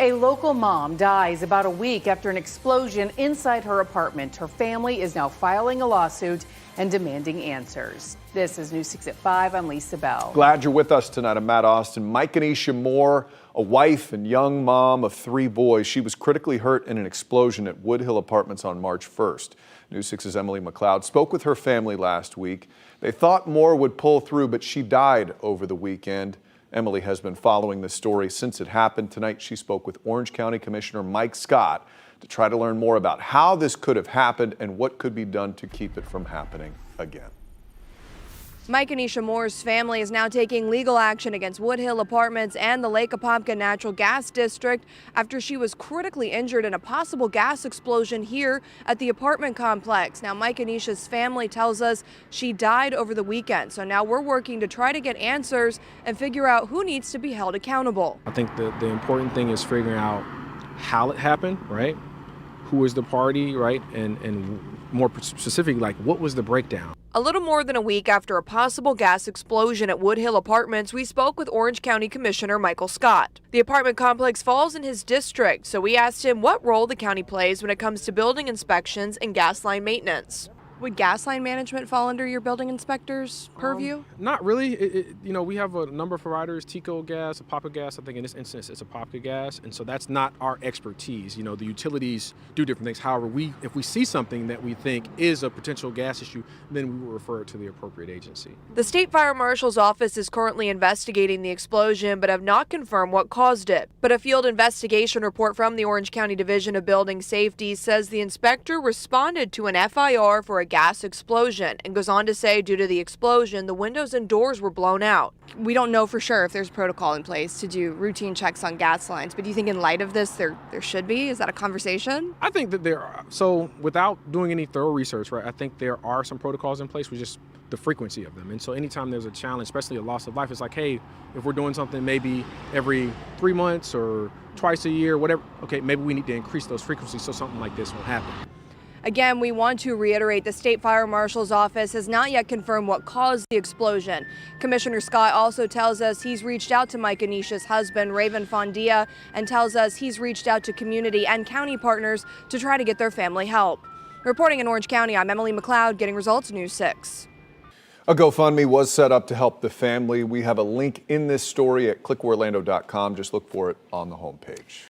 A local mom dies about a week after an explosion inside her apartment. Her family is now filing a lawsuit and demanding answers. This is News 6 at 5. I'm Lisa Bell. Glad you're with us tonight. I'm Matt Austin. Mikeanesha Moore, a wife and young mom of 3 boys. She was critically hurt in an explosion at Woodhill Apartments on March 1st. News 6's Emily McLeod spoke with her family last week. They thought Moore would pull through, but she died over the weekend. Emily has been following this story since it happened. Tonight, she spoke with Orange County Commissioner Mike Scott to try to learn more about how this could have happened and what could be done to keep it from happening again. Mikeanesha Moore's family is now taking legal action against Woodhill Apartments and the Lake Apopka Natural Gas District after she was critically injured in a possible gas explosion here at the apartment complex. Now, Mikeanesha's family tells us she died over the weekend. So now we're working to try to get answers and figure out who needs to be held accountable. I think the important thing is figuring out how it happened, right? Who was the party, right? And more specifically, like, what was the breakdown? A little more than a week after a possible gas explosion at Woodhill Apartments, we spoke with Orange County Commissioner Michael Scott. The apartment complex falls in his district, so we asked him what role the county plays when it comes to building inspections and gas line maintenance. Would gas line management fall under your building inspector's purview? Not really. We have a number of providers, Tico Gas, Apopka Gas. I think in this instance it's Apopka Gas, and so that's not our expertise. The utilities do different things. However, if we see something that we think is a potential gas issue, then we will refer it to the appropriate agency. The State Fire Marshal's office is currently investigating the explosion, but have not confirmed what caused it. But a field investigation report from the Orange County Division of Building Safety says the inspector responded to an FIR for a gas explosion and goes on to say due to the explosion, the windows and doors were blown out. We don't know for sure if there's protocol in place to do routine checks on gas lines, but do you think in light of this there should be? Is that a conversation? I think that there are. So without doing any thorough research, right, I think there are some protocols in place with just the frequency of them. And so anytime there's a challenge, especially a loss of life, it's like, hey, if we're doing something maybe every 3 months or twice a year, whatever, okay, maybe we need to increase those frequencies so something like this won't happen. Again, we want to reiterate the State Fire Marshal's office has not yet confirmed what caused the explosion. Commissioner Scott also tells us he's reached out to Mikeanesha's husband, Raven Fondia, and tells us he's reached out to community and county partners to try to get their family help. Reporting in Orange County, I'm Emily McLeod, getting Results News 6. A GoFundMe was set up to help the family. We have a link in this story at clickorlando.com. Just look for it on the homepage.